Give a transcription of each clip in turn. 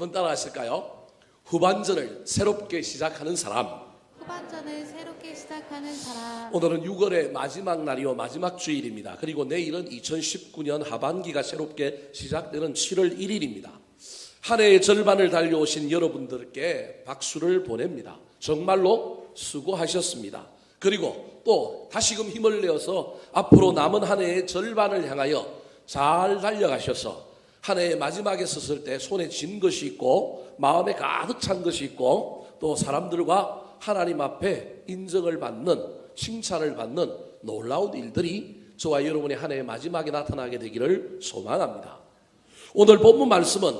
한번 따라하실까요? 후반전을 새롭게 시작하는 사람. 후반전을 새롭게 시작하는 사람. 오늘은 6월의 마지막 날이요, 마지막 주일입니다. 그리고 내일은 2019년 하반기가 새롭게 시작되는 7월 1일입니다. 한 해의 절반을 달려오신 여러분들께 박수를 보냅니다. 정말로 수고하셨습니다. 그리고 또 다시금 힘을 내어서 앞으로 남은 한 해의 절반을 향하여 잘 달려가셔서 한 해의 마지막에 섰을 때 손에 쥔 것이 있고 마음에 가득 찬 것이 있고 또 사람들과 하나님 앞에 인정을 받는, 칭찬을 받는 놀라운 일들이 저와 여러분의 한 해의 마지막에 나타나게 되기를 소망합니다. 오늘 본문 말씀은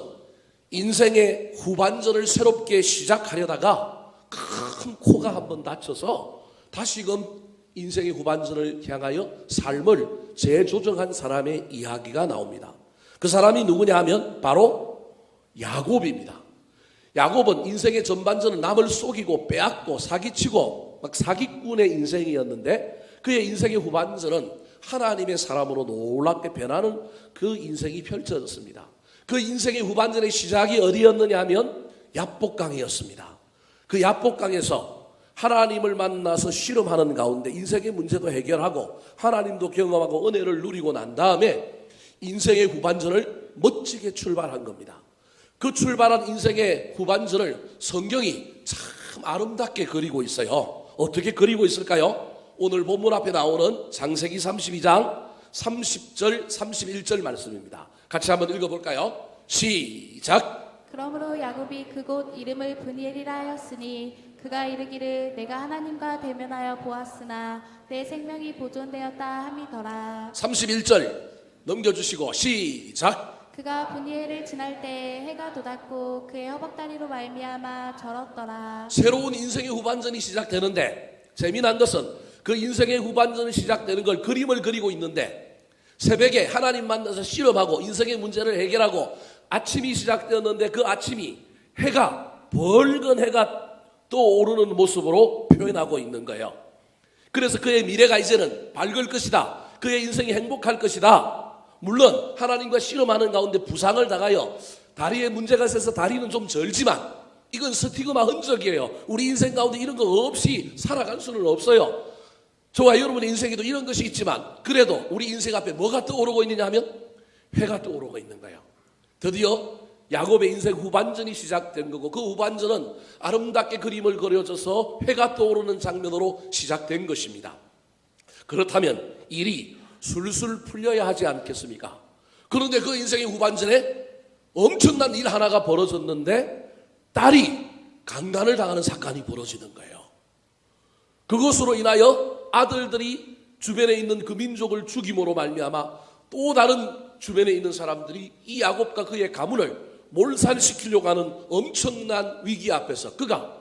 인생의 후반전을 새롭게 시작하려다가 큰 코가 한번 다쳐서 다시금 인생의 후반전을 향하여 삶을 재조정한 사람의 이야기가 나옵니다. 그 사람이 누구냐 하면 바로 야곱입니다. 야곱은 인생의 전반전은 남을 속이고 빼앗고 사기치고 막 사기꾼의 인생이었는데 그의 인생의 후반전은 하나님의 사람으로 놀랍게 변하는 그 인생이 펼쳐졌습니다. 그 인생의 후반전의 시작이 어디였느냐 하면 야복강이었습니다. 그 야복강에서 하나님을 만나서 실험하는 가운데 인생의 문제도 해결하고 하나님도 경험하고 은혜를 누리고 난 다음에 인생의 후반전을 멋지게 출발한 겁니다. 그 출발한 인생의 후반전을 성경이 참 아름답게 그리고 있어요. 어떻게 그리고 있을까요? 오늘 본문 앞에 나오는 창세기 32장 30절 31절 말씀입니다. 같이 한번 읽어볼까요? 시작. 그러므로 야곱이 그곳 이름을 브니엘이라 하였으니 그가 이르기를 내가 하나님과 대면하여 보았으나 내 생명이 보존되었다 함이더라. 31절 넘겨주시고 시작. 그가 브니엘을 지날 때 해가 돋았고 그의 허벅다리로 말미암아 절었더라. 새로운 인생의 후반전이 시작되는데 재미난 것은 그 인생의 후반전이 시작되는 걸 그림을 그리고 있는데 새벽에 하나님 만나서 실험하고 인생의 문제를 해결하고 아침이 시작되었는데 그 아침이 해가 붉은 해가 또 오르는 모습으로 표현하고 있는 거예요. 그래서 그의 미래가 이제는 밝을 것이다. 그의 인생이 행복할 것이다. 물론 하나님과 실험하는 가운데 부상을 당하여 다리에 문제가 있어서 다리는 좀 절지만 이건 스티그마 흔적이에요. 우리 인생 가운데 이런 거 없이 살아갈 수는 없어요. 저와 여러분의 인생에도 이런 것이 있지만 그래도 우리 인생 앞에 뭐가 떠오르고 있느냐 하면 회가 떠오르고 있는 거예요. 드디어 야곱의 인생 후반전이 시작된 거고 그 후반전은 아름답게 그림을 그려져서 회가 떠오르는 장면으로 시작된 것입니다. 그렇다면 일이 술술 풀려야 하지 않겠습니까? 그런데 그 인생의 후반전에 엄청난 일 하나가 벌어졌는데 딸이 강간을 당하는 사건이 벌어지는 거예요. 그것으로 인하여 아들들이 주변에 있는 그 민족을 죽임으로 말미암아 또 다른 주변에 있는 사람들이 이 야곱과 그의 가문을 몰살시키려고 하는 엄청난 위기 앞에서 그가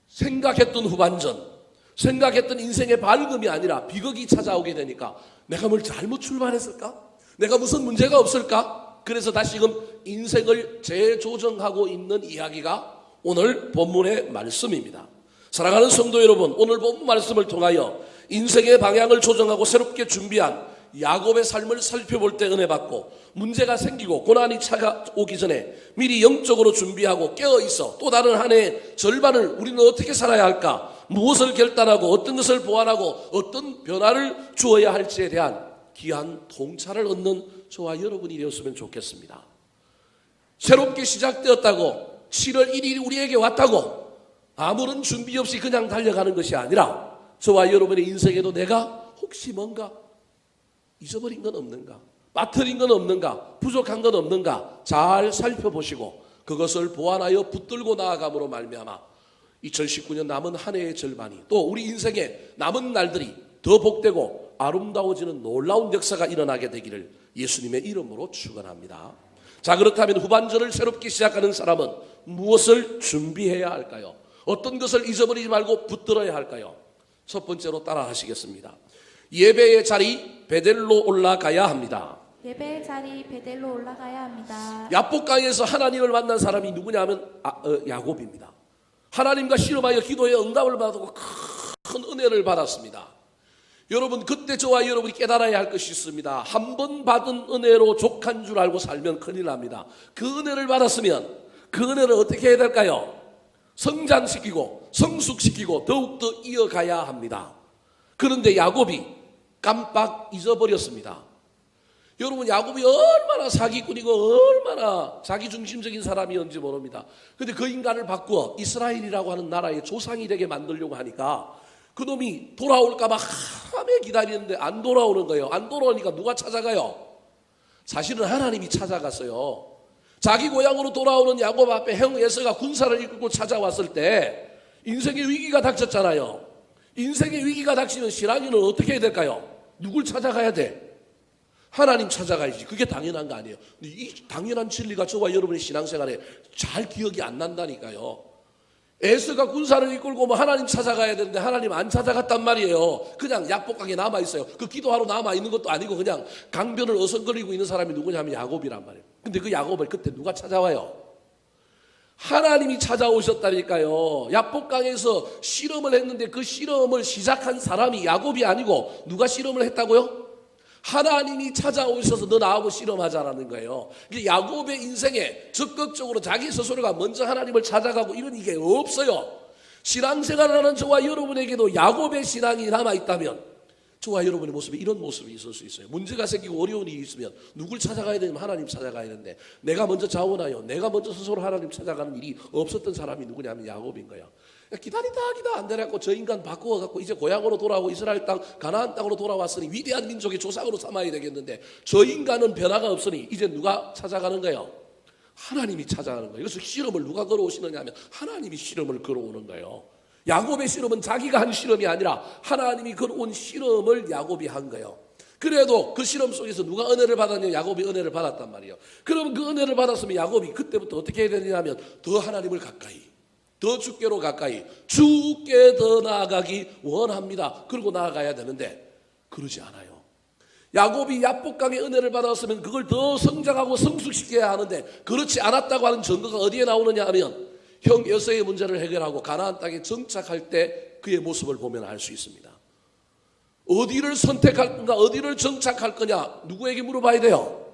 생각했던 후반전, 생각했던 인생의 밝음이 아니라 비극이 찾아오게 되니까 내가 뭘 잘못 출발했을까? 내가 무슨 문제가 없을까? 그래서 다시금 인생을 재조정하고 있는 이야기가 오늘 본문의 말씀입니다. 사랑하는 성도 여러분, 오늘 본문 말씀을 통하여 인생의 방향을 조정하고 새롭게 준비한 야곱의 삶을 살펴볼 때 은혜 받고 문제가 생기고 고난이 찾아오기 전에 미리 영적으로 준비하고 깨어있어 또 다른 한 해의 절반을 우리는 어떻게 살아야 할까? 무엇을 결단하고 어떤 것을 보완하고 어떤 변화를 주어야 할지에 대한 귀한 통찰을 얻는 저와 여러분이 되었으면 좋겠습니다. 새롭게 시작되었다고 7월 1일이 우리에게 왔다고 아무런 준비 없이 그냥 달려가는 것이 아니라 저와 여러분의 인생에도 내가 혹시 뭔가 잊어버린 건 없는가? 빠뜨린 건 없는가? 부족한 건 없는가? 잘 살펴보시고 그것을 보완하여 붙들고 나아감으로 말미암아 2019년 남은 한 해의 절반이 또 우리 인생의 남은 날들이 더 복되고 아름다워지는 놀라운 역사가 일어나게 되기를 예수님의 이름으로 축원합니다. 자, 그렇다면 후반전을 새롭게 시작하는 사람은 무엇을 준비해야 할까요? 어떤 것을 잊어버리지 말고 붙들어야 할까요? 첫 번째로 따라 하시겠습니다. 예배의 자리 베델로 올라가야 합니다. 예배의 자리 베델로 올라가야 합니다. 야복강에서 하나님을 만난 사람이 누구냐 하면 야곱입니다. 하나님과 실험하여 기도에 응답을 받고 큰 은혜를 받았습니다. 여러분, 그때 저와 여러분이 깨달아야 할 것이 있습니다. 한 번 받은 은혜로 족한 줄 알고 살면 큰일 납니다. 그 은혜를 받았으면 그 은혜를 어떻게 해야 될까요? 성장시키고 성숙시키고 더욱더 이어가야 합니다. 그런데 야곱이 깜빡 잊어버렸습니다. 여러분, 야곱이 얼마나 사기꾼이고 얼마나 자기중심적인 사람이었는지 모릅니다. 그런데 그 인간을 바꾸어 이스라엘이라고 하는 나라의 조상이 되게 만들려고 하니까 그놈이 돌아올까 봐 함에 기다리는데 안 돌아오는 거예요. 안 돌아오니까 누가 찾아가요? 사실은 하나님이 찾아갔어요. 자기 고향으로 돌아오는 야곱 앞에 형 에서가 군사를 이끌고 찾아왔을 때 인생의 위기가 닥쳤잖아요. 인생의 위기가 닥치면 신앙인은 어떻게 해야 될까요? 누굴 찾아가야 돼? 하나님 찾아가야지. 그게 당연한 거 아니에요. 근데 이 당연한 진리가 저와 여러분의 신앙생활에 잘 기억이 안 난다니까요. 에스가 군사를 이끌고 뭐 하나님 찾아가야 되는데 하나님 안 찾아갔단 말이에요. 그냥 약복강에 남아있어요. 그 기도하러 남아있는 것도 아니고 그냥 강변을 어성거리고 있는 사람이 누구냐면 야곱이란 말이에요. 근데 그 야곱을 그때 누가 찾아와요? 하나님이 찾아오셨다니까요. 약복강에서 실험을 했는데 그 실험을 시작한 사람이 야곱이 아니고 누가 실험을 했다고요? 하나님이 찾아오셔서 너 나하고 실험하자라는 거예요. 야곱의 인생에 적극적으로 자기 스스로가 먼저 하나님을 찾아가고 이런 게 없어요. 신앙생활을 하는 저와 여러분에게도 야곱의 신앙이 남아있다면 저와 여러분의 모습에 이런 모습이 있을 수 있어요. 문제가 생기고 어려운 일이 있으면 누굴 찾아가야 되냐면 하나님 찾아가야 되는데 내가 먼저 자원하여 내가 먼저 스스로 하나님 찾아가는 일이 없었던 사람이 누구냐면 야곱인 거예요. 기다리다 안 되라고 저 인간 바꾸어갖고 이제 고향으로 돌아오고 이스라엘 땅 가나안 땅으로 돌아왔으니 위대한 민족의 조상으로 삼아야 되겠는데 저 인간은 변화가 없으니 이제 누가 찾아가는 거예요? 하나님이 찾아가는 거예요. 그래서 실험을 누가 걸어오시느냐 하면 하나님이 실험을 걸어오는 거예요. 야곱의 실험은 자기가 한 실험이 아니라 하나님이 걸어온 실험을 야곱이 한 거예요. 그래도 그 실험 속에서 누가 은혜를 받았냐? 야곱이 은혜를 받았단 말이에요. 그러면 그 은혜를 받았으면 야곱이 그때부터 어떻게 해야 되냐면 더 하나님을 가까이 더 주께로 가까이 주께 더 나아가기 원합니다. 그러고 나아가야 되는데 그러지 않아요. 야곱이 야복강의 은혜를 받았으면 그걸 더 성장하고 성숙시켜야 하는데 그렇지 않았다고 하는 증거가 어디에 나오느냐 하면 형 에서의 문제를 해결하고 가나안 땅에 정착할 때 그의 모습을 보면 알 수 있습니다. 어디를 선택할 건가 어디를 정착할 거냐 누구에게 물어봐야 돼요?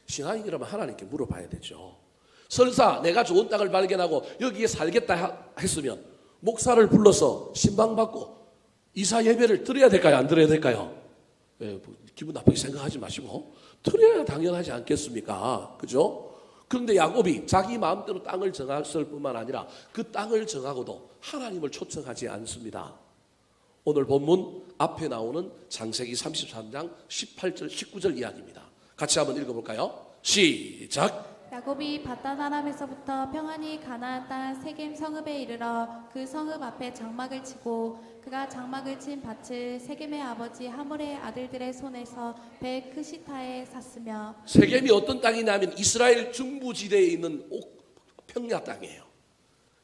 신앙인이라면 하나님께 물어봐야 되죠. 설사 내가 좋은 땅을 발견하고 여기에 살겠다 했으면 목사를 불러서 신방받고 이사 예배를 드려야 될까요? 안 드려야 될까요? 기분 나쁘게 생각하지 마시고 드려야 당연하지 않겠습니까? 그죠? 그런데 야곱이 자기 마음대로 땅을 정했을 뿐만 아니라 그 땅을 정하고도 하나님을 초청하지 않습니다. 오늘 본문 앞에 나오는 창세기 33장 18절 19절 이야기입니다. 같이 한번 읽어볼까요? 시작. 야곱이 바단 아람에서부터 평안히 가나안 땅 세겜 성읍에 이르러 그 성읍 앞에 장막을 치고 그가 장막을 친 밭을 세겜의 아버지 하몰의 아들들의 손에서 베크시타에 샀으며 세겜이 어떤 땅이냐면 이스라엘 중부지대에 있는 평야 땅이에요.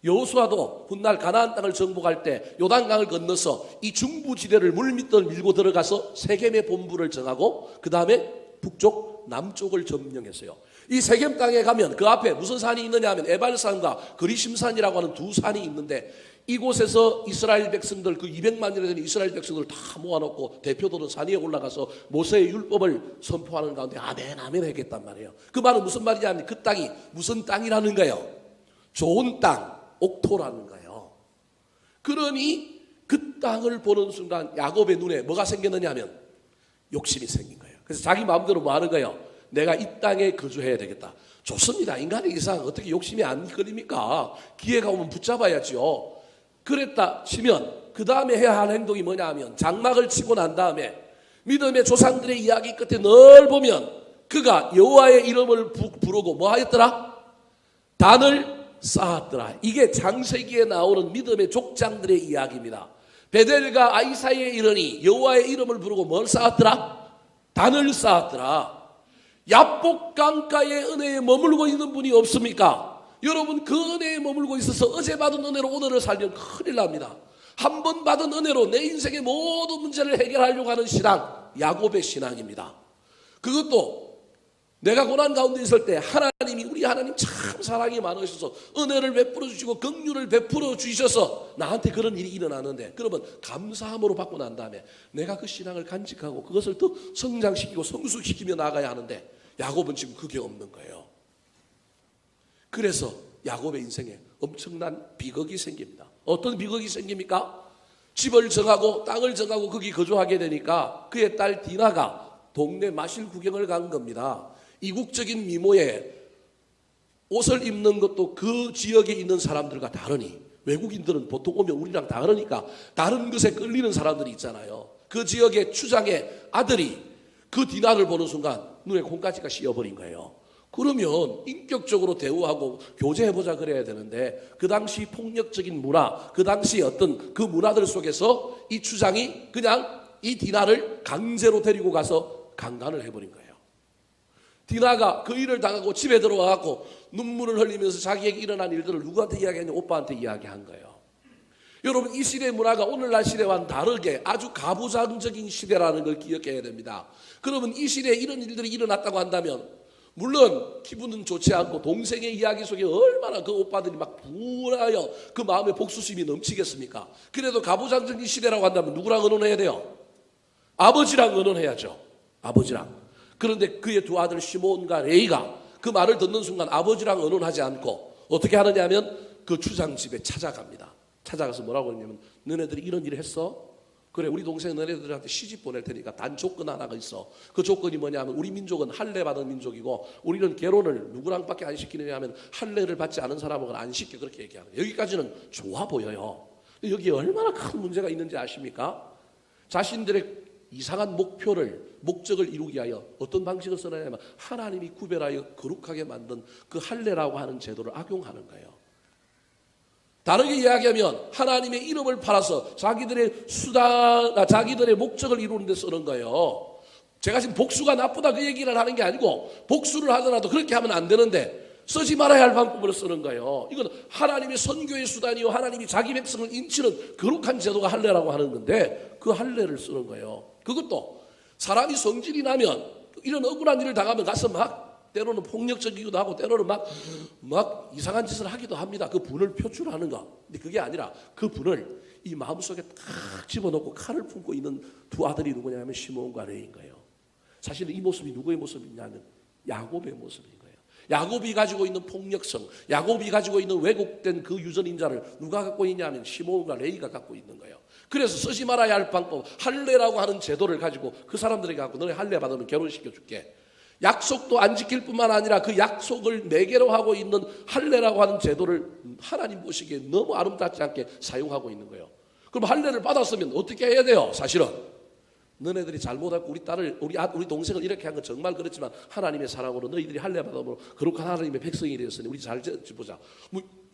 여호수아도 훗날 가나안 땅을 정복할 때 요단강을 건너서 이 중부지대를 물밑을 밀고 들어가서 세겜의 본부를 정하고 그 다음에 북쪽 남쪽을 점령했어요. 이 세겜 땅에 가면 그 앞에 무슨 산이 있느냐 하면 에발산과 그리심산이라고 하는 두 산이 있는데 이곳에서 이스라엘 백성들 그 200만이나 되는 이스라엘 백성들을 다 모아놓고 대표들은 산에 올라가서 모세의 율법을 선포하는 가운데 아멘 아멘 하겠단 말이에요. 그 말은 무슨 말이냐면 그 땅이 무슨 땅이라는 거예요? 좋은 땅, 옥토라는 거예요. 그러니 그 땅을 보는 순간 야곱의 눈에 뭐가 생겼느냐 하면 욕심이 생긴 거예요. 그래서 자기 마음대로 뭐 하는 거예요? 내가 이 땅에 거주해야 되겠다. 좋습니다. 인간의 이상 어떻게 욕심이 안 걸립니까? 기회가 오면 붙잡아야죠. 그랬다 치면 그 다음에 해야 할 행동이 뭐냐 하면 장막을 치고 난 다음에 믿음의 조상들의 이야기 끝에 늘 보면 그가 여호와의 이름을 부르고 뭐 하였더라? 단을 쌓았더라. 이게 창세기에 나오는 믿음의 족장들의 이야기입니다. 베델과 아이사에 이르니 여호와의 이름을 부르고 뭘 쌓았더라? 단을 쌓았더라. 야복강가의 은혜에 머물고 있는 분이 없습니까? 여러분 그 은혜에 머물고 있어서 어제 받은 은혜로 오늘을 살면 큰일 납니다. 한 번 받은 은혜로 내 인생의 모든 문제를 해결하려고 하는 신앙, 야곱의 신앙입니다. 그것도 내가 고난 가운데 있을 때 하나님이 우리 하나님 참 사랑이 많으셔서 은혜를 베풀어 주시고 긍휼을 베풀어 주셔서 나한테 그런 일이 일어나는데 그러면 감사함으로 받고 난 다음에 내가 그 신앙을 간직하고 그것을 또 성장시키고 성숙시키며 나가야 하는데 야곱은 지금 그게 없는 거예요. 그래서 야곱의 인생에 엄청난 비극이 생깁니다. 어떤 비극이 생깁니까? 집을 정하고 땅을 정하고 거기 거주하게 되니까 그의 딸 디나가 동네 마실 구경을 간 겁니다. 이국적인 미모에 옷을 입는 것도 그 지역에 있는 사람들과 다르니, 외국인들은 보통 오면 우리랑 다르니까 다른 것에 끌리는 사람들이 있잖아요. 그 지역의 추장의 아들이 그 디나를 보는 순간 눈에 콩가지가 씌어버린 거예요. 그러면 인격적으로 대우하고 교제해보자 그래야 되는데, 그 당시 폭력적인 문화, 그 당시 어떤 그 문화들 속에서 이 추장이 그냥 이 디나를 강제로 데리고 가서 강간을 해버린 거예요. 디나가 그 일을 당하고 집에 들어와서 눈물을 흘리면서 자기에게 일어난 일들을 누구한테 이야기했냐? 오빠한테 이야기한 거예요. 여러분, 이 시대의 문화가 오늘날 시대와는 다르게 아주 가부장적인 시대라는 걸 기억해야 됩니다. 그러면 이 시대에 이런 일들이 일어났다고 한다면, 물론 기분은 좋지 않고 동생의 이야기 속에 얼마나 그 오빠들이 막 분하여 그 마음에 복수심이 넘치겠습니까? 그래도 가부장적인 시대라고 한다면 누구랑 의논해야 돼요? 아버지랑 의논해야죠. 아버지랑. 그런데 그의 두 아들 시몬과 레이가 그 말을 듣는 순간 아버지랑 의논하지 않고 어떻게 하느냐 하면 그 추장 집에 찾아갑니다. 찾아가서 뭐라고 했냐면, 너네들이 이런 일을 했어? 그래, 우리 동생 너네들한테 시집 보낼 테니까 단 조건 하나가 있어. 그 조건이 뭐냐면, 우리 민족은 할례 받은 민족이고 우리는 결혼을 누구랑밖에 안 시키느냐 하면 할례를 받지 않은 사람은 안 시켜. 그렇게 얘기하는 거예요. 여기까지는 좋아 보여요. 근데 여기에 얼마나 큰 문제가 있는지 아십니까? 자신들의 이상한 목적을 이루기 위하여 어떤 방식을 쓰느냐면 하나님이 구별하여 거룩하게 만든 그 할례라고 하는 제도를 악용하는 거예요. 다르게 이야기하면 하나님의 이름을 팔아서 자기들의 자기들의 목적을 이루는 데 쓰는 거예요. 제가 지금 복수가 나쁘다 그 얘기를 하는 게 아니고, 복수를 하더라도 그렇게 하면 안 되는데 쓰지 말아야 할 방법으로 쓰는 거예요. 이건 하나님의 선교의 수단이요, 하나님이 자기 백성을 인치는 거룩한 제도가 할례라고 하는 건데 그 할례를 쓰는 거예요. 그것도 사람이 성질이 나면 이런 억울한 일을 당하면 가서 막 때로는 폭력적이기도 하고 때로는 막 이상한 짓을 하기도 합니다. 그 분을 표출하는 거. 근데 그게 아니라 그 분을 이 마음속에 탁 집어넣고 칼을 품고 있는 두 아들이 누구냐면 시몬과 레이인 거예요. 사실은 이 모습이 누구의 모습이냐면 야곱의 모습인 거예요. 야곱이 가지고 있는 폭력성, 야곱이 가지고 있는 왜곡된 그 유전인자를 누가 갖고 있냐면 시몬과 레이가 갖고 있는 거예요. 그래서 쓰지 말아야 할 방법, 할례라고 하는 제도를 가지고 그 사람들에게 갖고, 너네 할례 받으면 결혼시켜 줄게. 약속도 안 지킬 뿐만 아니라 그 약속을 매개로 하고 있는 할례라고 하는 제도를 하나님 보시기에 너무 아름답지 않게 사용하고 있는 거예요. 그럼 할례를 받았으면 어떻게 해야 돼요? 사실은 너네들이 잘못하고 우리 동생을 이렇게 한 건 정말 그렇지만 하나님의 사랑으로 너희들이 할례 받음으로 거룩한 하나님의 백성이 되었으니 우리 잘 지보자.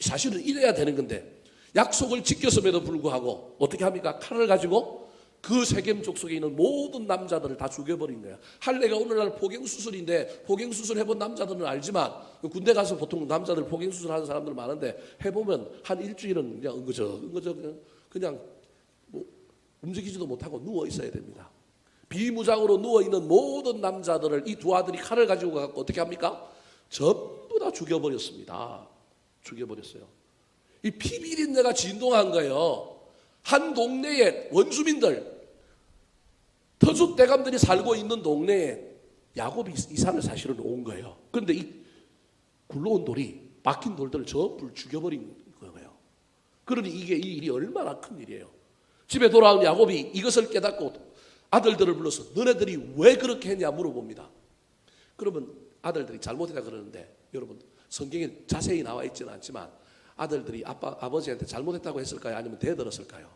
사실은 이래야 되는 건데 약속을 지켰음에도 불구하고 어떻게 합니까? 칼을 가지고 그 세겜 족속에 있는 모든 남자들을 다 죽여버린 거야. 할례가 오늘날 포경수술인데, 포경수술 해본 남자들은 알지만 군대 가서 보통 남자들 포경수술 하는 사람들 많은데 해보면 한 일주일은 그냥 응거저 그냥 뭐 움직이지도 못하고 누워 있어야 됩니다. 비무장으로 누워 있는 모든 남자들을 이 두 아들이 칼을 가지고 가서 어떻게 합니까? 전부 다 죽여버렸습니다. 죽여버렸어요. 이 피비린내가 진동한 거예요. 한 동네에 원주민들, 터줏대감들이 살고 있는 동네에 야곱이 이산을 사실은 온 거예요. 그런데 이 굴러온 돌이, 박힌 돌들을 전부 죽여버린 거예요. 그러니 이 일이 얼마나 큰 일이에요. 집에 돌아온 야곱이 이것을 깨닫고 아들들을 불러서 너네들이 왜 그렇게 했냐 물어봅니다. 그러면 아들들이 잘못했다 그러는데, 여러분 성경에 자세히 나와 있지는 않지만 아들들이 아버지한테 잘못했다고 했을까요? 아니면 대들었을까요?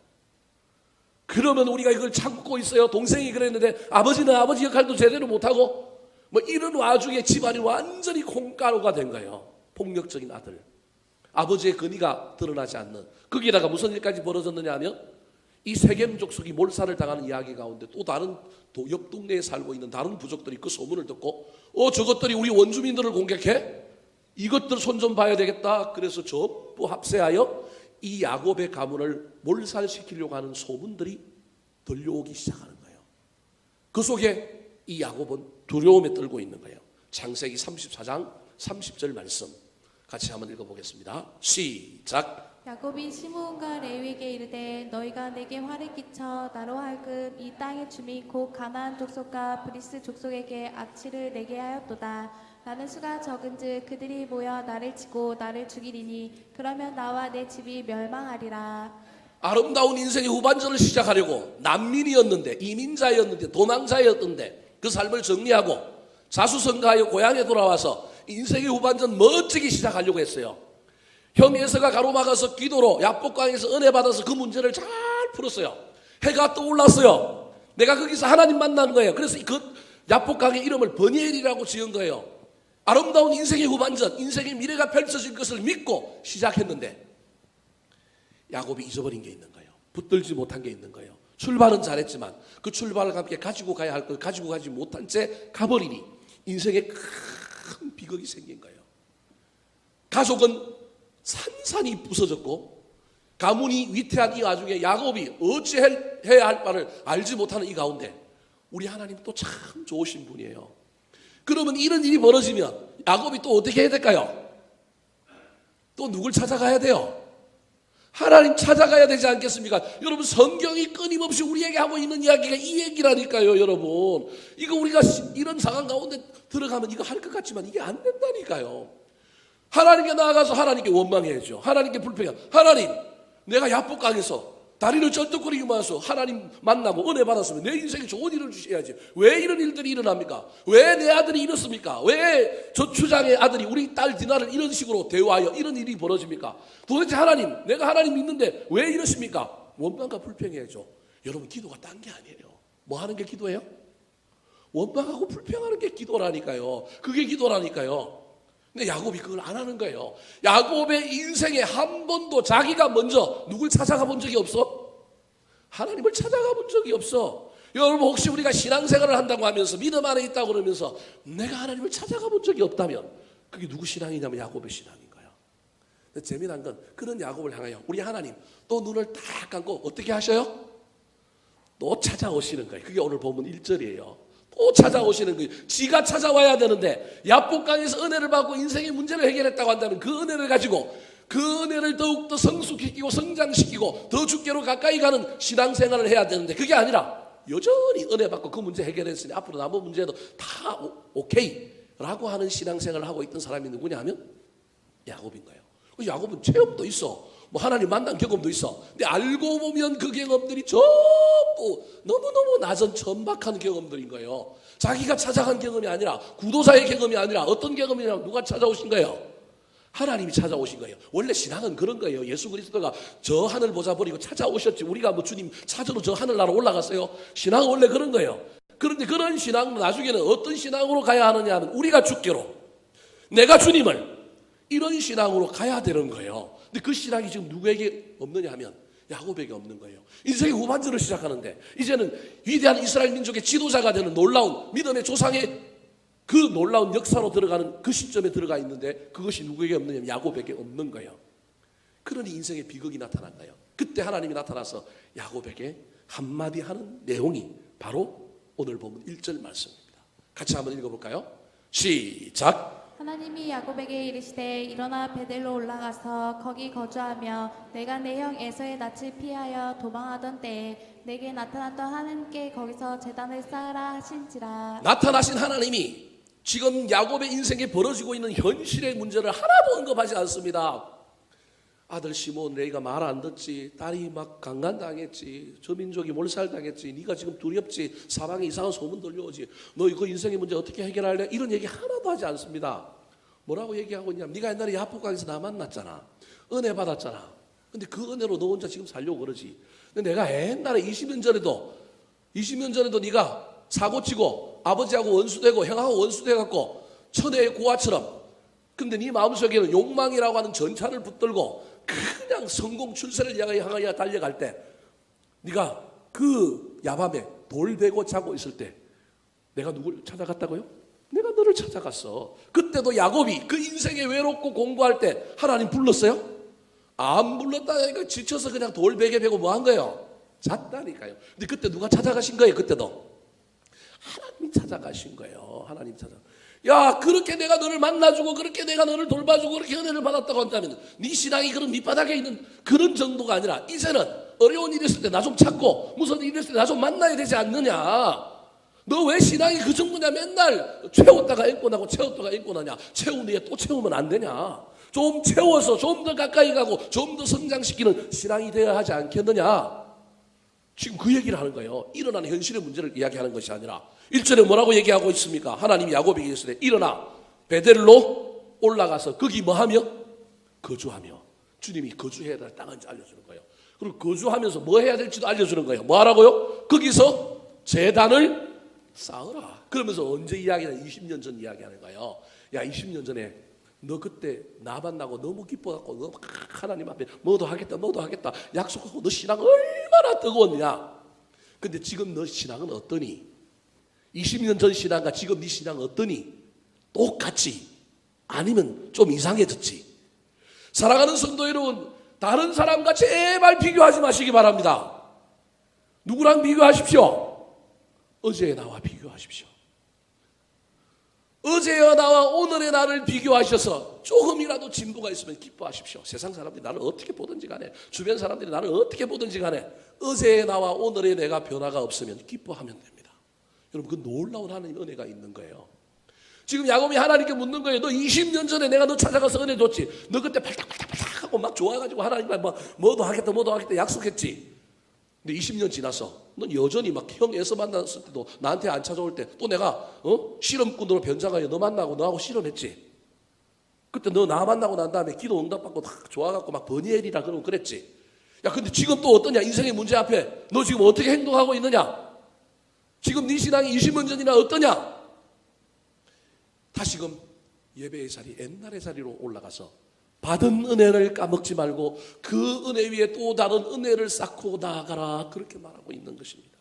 그러면 우리가 이걸 참고 있어요. 동생이 그랬는데 아버지는 아버지 역할도 제대로 못하고 뭐 이런 와중에 집안이 완전히 콩가루가 된 거예요. 폭력적인 아들, 아버지의 권위가 드러나지 않는. 거기다가 무슨 일까지 벌어졌느냐 하면 이 세겜 족속이 몰살을 당하는 이야기 가운데 또 다른 옆 동네에 살고 있는 다른 부족들이 그 소문을 듣고 저것들이 우리 원주민들을 공격해? 이것들 손 좀 봐야 되겠다. 그래서 전부 합세하여 이 야곱의 가문을 몰살시키려고 하는 소문들이 들려오기 시작하는 거예요. 그 속에 이 야곱은 두려움에 떨고 있는 거예요. 창세기 34장 30절 말씀 같이 한번 읽어보겠습니다. 시작. 야곱이 시므온과 레위에게 이르되 너희가 내게 화를 끼쳐 나로 하여금 이 땅의 주민 곧 가나안 족속과 브리스 족속에게 악취를 내게 하였도다. 나는 수가 적은즉 그들이 모여 나를 치고 나를 죽이리니 그러면 나와 내 집이 멸망하리라. 아름다운 인생의 후반전을 시작하려고 난민이었는데, 이민자였는데, 도망자였는데 그 삶을 정리하고 자수성가하여 고향에 돌아와서 인생의 후반전 멋지게 시작하려고 했어요. 형 에서가 가로막아서 기도로 야복강에서 은혜 받아서 그 문제를 잘 풀었어요. 해가 떠올랐어요. 내가 거기서 하나님 만난 거예요. 그래서 그 야복강의 이름을 버니엘이라고 지은 거예요. 아름다운 인생의 후반전, 인생의 미래가 펼쳐질 것을 믿고 시작했는데 야곱이 잊어버린 게 있는 거예요. 붙들지 못한 게 있는 거예요. 출발은 잘했지만 그 출발을 함께 가지고 가야 할 걸 가지고 가지 못한 채 가버리니 인생에 큰 비극이 생긴 거예요. 가족은 산산이 부서졌고 가문이 위태한 이 와중에 야곱이 어찌해야 할 바를 알지 못하는 이 가운데 우리 하나님 또 참 좋으신 분이에요. 그러면 이런 일이 벌어지면 야곱이 또 어떻게 해야 될까요? 또 누굴 찾아가야 돼요? 하나님 찾아가야 되지 않겠습니까? 여러분, 성경이 끊임없이 우리에게 하고 있는 이야기가 이 얘기라니까요. 여러분, 이거 우리가 이런 상황 가운데 들어가면 이거 할 것 같지만 이게 안 된다니까요. 하나님께 나아가서 하나님께 원망해야죠. 하나님께 불평해. 하나님, 내가 야복강에서 다리를 쩔뚝거리기만 해서 하나님 만나고 은혜 받았으면 내 인생에 좋은 일을 주셔야지. 왜 이런 일들이 일어납니까? 왜 내 아들이 이렇습니까? 왜 저추장의 아들이 우리 딸 디나를 이런 식으로 대우하여 이런 일이 벌어집니까? 도대체 하나님, 내가 하나님 믿는데 왜 이러십니까? 원망과 불평해야죠. 여러분, 기도가 딴 게 아니에요. 뭐 하는 게 기도예요? 원망하고 불평하는 게 기도라니까요. 그게 기도라니까요. 근데 야곱이 그걸 안 하는 거예요. 야곱의 인생에 한 번도 자기가 먼저 누굴 찾아가 본 적이 없어? 하나님을 찾아가 본 적이 없어. 여러분, 혹시 우리가 신앙생활을 한다고 하면서 믿음 안에 있다고 그러면서 내가 하나님을 찾아가 본 적이 없다면 그게 누구 신앙이냐면 야곱의 신앙인 거예요. 근데 재미난 건 그런 야곱을 향하여 우리 하나님 또 눈을 딱 감고 어떻게 하셔요? 또 찾아오시는 거예요. 그게 오늘 보면 1절이에요. 또 찾아오시는 거예요. 지가 찾아와야 되는데 야복강에서 은혜를 받고 인생의 문제를 해결했다고 한다면 그 은혜를 가지고 그 은혜를 더욱더 성숙시키고 성장시키고 더 주께로 가까이 가는 신앙생활을 해야 되는데 그게 아니라 여전히 은혜 받고 그 문제 해결했으니 앞으로 남은 문제도 다 오케이 라고 하는 신앙생활을 하고 있던 사람이 누구냐 하면 야곱인 거예요. 야곱은 체험도 있어. 뭐 하나님 만난 경험도 있어. 근데 알고 보면 그 경험들이 전부 너무너무 낮은 천박한 경험들인 거예요. 자기가 찾아간 경험이 아니라 구도자의 경험이 아니라 어떤 경험이냐면 누가 찾아오신 거예요? 하나님이 찾아오신 거예요. 원래 신앙은 그런 거예요. 예수 그리스도가 저 하늘 보자 버리고 찾아오셨지. 우리가 뭐 주님 찾으러 저 하늘나라 올라갔어요. 신앙은 원래 그런 거예요. 그런데 그런 신앙은 나중에는 어떤 신앙으로 가야 하느냐 하면 우리가 주께로 내가 주님을 이런 신앙으로 가야 되는 거예요. 근데 그 신앙이 지금 누구에게 없느냐 하면 야곱에게 없는 거예요. 인생의 후반전을 시작하는데 이제는 위대한 이스라엘 민족의 지도자가 되는 놀라운 믿음의 조상의 그 놀라운 역사로 들어가는 그 시점에 들어가 있는데 그것이 누구에게 없느냐면 야곱에게 없는 거예요. 그러니 인생의 비극이 나타난 거예요. 그때 하나님이 나타나서 야곱에게 한마디 하는 내용이 바로 오늘 보면 1절 말씀입니다. 같이 한번 읽어볼까요? 시작. 하나님이 야곱에게 이르시되 일어나 베델로 올라가서 거기 거주하며 내가 내 형 에서의 낯을 피하여 도망하던 때에 내게 나타났던 하나님께 거기서 제단을 쌓으라 하신지라. 나타나신 하나님이 지금 야곱의 인생에 벌어지고 있는 현실의 문제를 하나도 언급하지 않습니다. 아들 시몬 레이가 말 안 듣지, 딸이 막 강간당했지, 저 민족이 몰살당했지, 네가 지금 두렵지, 사방에 이상한 소문 들려오지, 너 그 인생의 문제 어떻게 해결할래? 이런 얘기 하나도 하지 않습니다. 뭐라고 얘기하고 있냐면 네가 옛날에 야복강에서 나 만났잖아, 은혜 받았잖아. 근데 그 은혜로 너 혼자 지금 살려고 그러지. 근데 내가 옛날에 20년 전에도 네가 사고치고 아버지하고 원수되고 형하고 원수돼갖고 천혜의 고아처럼, 근데 네 마음속에는 욕망이라고 하는 전차를 붙들고 그냥 성공 출세를 향하여 달려갈 때 네가 그 야밤에 돌 베고 자고 있을 때 내가 누굴 찾아갔다고요? 내가 너를 찾아갔어. 그때도 야곱이 그 인생에 외롭고 공부할 때 하나님 불렀어요? 안 불렀다니까. 지쳐서 그냥 돌 베개 베고 뭐 한 거예요? 잤다니까요. 근데 그때 누가 찾아가신 거예요? 그때도 하나님이 찾아가신 거예요. 하나님 야, 그렇게 내가 너를 만나주고 그렇게 내가 너를 돌봐주고 그렇게 은혜를 받았다고 한다면 네 신앙이 그런 밑바닥에 있는 그런 정도가 아니라 이제는 어려운 일이 있을 때 나 좀 찾고 무슨 일이 있을 때 나 좀 만나야 되지 않느냐. 너 왜 신앙이 그 정도냐? 맨날 채웠다가 앵꼬 나고 채웠다가 앵꼬 나냐? 채운 뒤에 또 채우면 안 되냐? 좀 채워서 좀 더 가까이 가고 좀 더 성장시키는 신앙이 되어야 하지 않겠느냐? 지금 그 얘기를 하는 거예요. 일어나는 현실의 문제를 이야기하는 것이 아니라 1절에 뭐라고 얘기하고 있습니까? 하나님이 야곱에게 이르시되 일어나 베델로 올라가서 거기 뭐하며? 거주하며. 주님이 거주해야 될 땅을 알려주는 거예요. 그리고 거주하면서 뭐 해야 될지도 알려주는 거예요. 뭐 하라고요? 거기서 제단을 쌓으라. 그러면서 언제 이야기하냐? 20년 전 이야기하는 거예요. 야, 20년 전에 너 그때 나 만나고 너무 기뻐갖고 너 막 하나님 앞에 뭐도 하겠다 약속하고 너 신앙 얼마나 뜨거웠냐. 근데 지금 너 신앙은 어떠니? 20년 전 신앙과 지금 네 신앙 어떠니? 똑같지? 아니면 좀 이상해졌지? 사랑하는 성도 여러분, 다른 사람과 제발 비교하지 마시기 바랍니다. 누구랑 비교하십시오? 어제의 나와 비교하십시오. 어제의 나와 오늘의 나를 비교하셔서 조금이라도 진보가 있으면 기뻐하십시오. 세상 사람들이 나를 어떻게 보든지 간에, 주변 사람들이 나를 어떻게 보든지 간에 어제의 나와 오늘의 내가 변화가 없으면 기뻐하면 됩니다. 여러분, 그 놀라운 하나님의 은혜가 있는 거예요. 지금 야곱이 하나님께 묻는 거예요. 너 20년 전에 내가 너 찾아가서 은혜 줬지. 너 그때 팔딱팔딱 하고 막 좋아가지고 하나님과 뭐도 하겠다 약속했지. 근데 20년 지나서 넌 여전히 막 형 애서 만났을 때도 나한테 안 찾아올 때 또 내가 실험꾼으로 변장하여 너 만나고 너하고 실험했지. 그때 너 나 만나고 난 다음에 기도 응답받고 딱 좋아갖고 막 버니엘이라 그러고 그랬지. 야, 근데 지금 또 어떠냐? 인생의 문제 앞에 너 지금 어떻게 행동하고 있느냐? 지금 네 신앙이 20년 전이나 어떠냐? 다시금 예배의 자리, 옛날의 자리로 올라가서 받은 은혜를 까먹지 말고 그 은혜 위에 또 다른 은혜를 쌓고 나아가라. 그렇게 말하고 있는 것입니다.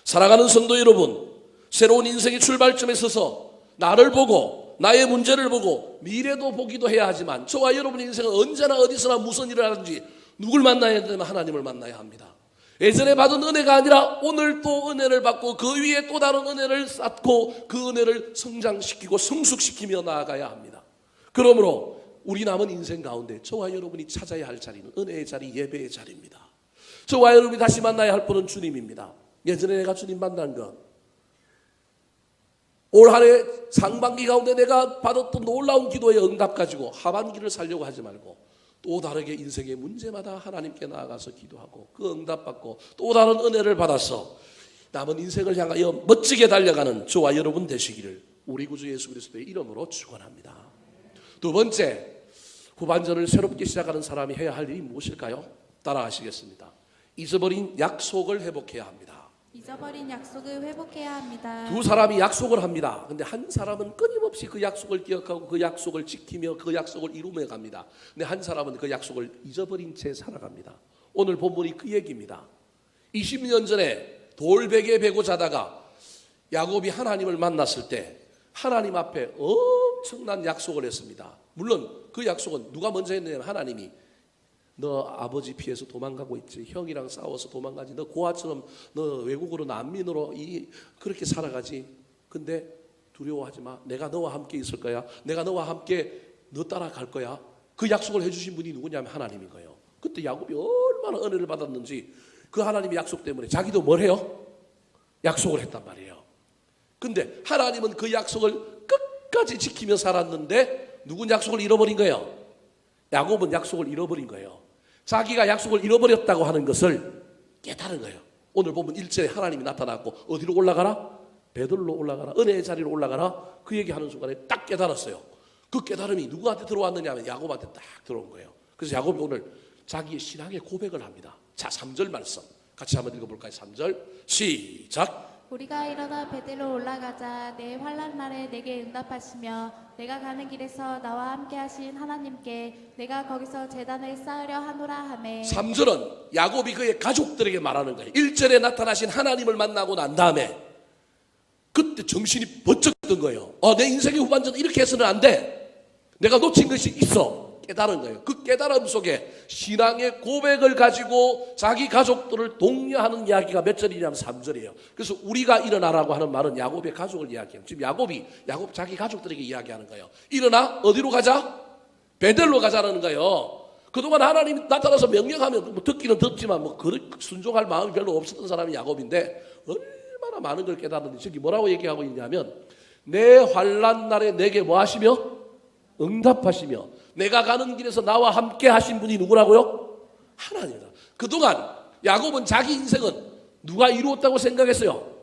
사랑하는 성도 여러분, 새로운 인생의 출발점에 서서 나를 보고 나의 문제를 보고 미래도 보기도 해야 하지만 저와 여러분의 인생은 언제나 어디서나 무슨 일을 하든지 누굴 만나야 되면 하나님을 만나야 합니다. 예전에 받은 은혜가 아니라 오늘 또 은혜를 받고 그 위에 또 다른 은혜를 쌓고 그 은혜를 성장시키고 성숙시키며 나아가야 합니다. 그러므로 우리 남은 인생 가운데 저와 여러분이 찾아야 할 자리는 은혜의 자리, 예배의 자리입니다. 저와 여러분이 다시 만나야 할 분은 주님입니다. 예전에 내가 주님 만난 것, 올 한 해 상반기 가운데 내가 받았던 놀라운 기도의 응답 가지고 하반기를 살려고 하지 말고 또 다르게 인생의 문제마다 하나님께 나아가서 기도하고 그 응답받고 또 다른 은혜를 받아서 남은 인생을 향하여 멋지게 달려가는 저와 여러분 되시기를 우리 구주 예수 그리스도의 이름으로 축원합니다. 두 번째, 후반전을 새롭게 시작하는 사람이 해야 할 일이 무엇일까요? 따라하시겠습니다. 잊어버린 약속을 회복해야 합니다. 잊어버린 약속을 회복해야 합니다. 두 사람이 약속을 합니다. 근데 한 사람은 끊임없이 그 약속을 기억하고 그 약속을 지키며 그 약속을 이루며 갑니다. 근데 한 사람은 그 약속을 잊어버린 채 살아갑니다. 오늘 본문이 그 얘기입니다. 20년 전에 돌베개 베고 자다가 야곱이 하나님을 만났을 때 하나님 앞에 엄청난 약속을 했습니다. 물론 그 약속은 누가 먼저 했느냐면 하나님이 너 아버지 피해서 도망가고 있지. 형이랑 싸워서 도망가지. 너 고아처럼 너 외국으로 난민으로 그렇게 살아가지. 근데 두려워하지 마. 내가 너와 함께 있을 거야. 내가 너와 함께 너 따라갈 거야. 그 약속을 해주신 분이 누구냐면 하나님인 거예요. 그때 야곱이 얼마나 은혜를 받았는지 그 하나님의 약속 때문에 자기도 뭘 해요? 약속을 했단 말이에요. 근데 하나님은 그 약속을 끝까지 지키며 살았는데 누군 약속을 잃어버린 거예요? 야곱은 약속을 잃어버린 거예요. 자기가 약속을 잃어버렸다고 하는 것을 깨달은 거예요. 오늘 보면 1절에 하나님이 나타났고 어디로 올라가라? 베들로 올라가라. 은혜의 자리로 올라가라. 그 얘기하는 순간에 딱 깨달았어요. 그 깨달음이 누구한테 들어왔느냐 하면 야곱한테 딱 들어온 거예요. 그래서 야곱이 오늘 자기의 신앙의 고백을 합니다. 자, 3절 말씀 같이 한번 읽어볼까요? 3절 시작. 우리가 일어나 베델로 올라가자. 내 환난 날에 내게 응답하시며 내가 가는 길에서 나와 함께 하신 하나님께 내가 거기서 제단을 쌓으려 하노라 하매. 3절은 야곱이 그의 가족들에게 말하는 거예요. 1절에 나타나신 하나님을 만나고 난 다음에 그때 정신이 번쩍 든 거예요. 내 인생의 후반전 이렇게 해서는 안 돼. 내가 놓친 것이 있어. 깨달은 거예요. 그 깨달음 속에 신앙의 고백을 가지고 자기 가족들을 독려하는 이야기가 몇 절이냐면 3절이에요. 그래서 우리가 일어나라고 하는 말은 야곱의 가족을 이야기해요. 지금 야곱 자기 가족들에게 이야기하는 거예요. 일어나 어디로 가자? 베델로 가자라는 거예요. 그동안 하나님이 나타나서 명령하면 뭐 듣기는 듣지만 뭐 순종할 마음이 별로 없었던 사람이 야곱인데 얼마나 얼마나 많은 걸 깨달았는지 저기 뭐라고 얘기하고 있냐면 내 환난 날에 내게 뭐 하시며 응답하시며 내가 가는 길에서 나와 함께 하신 분이 누구라고요? 하나님이다. 그동안 야곱은 자기 인생은 누가 이루었다고 생각했어요?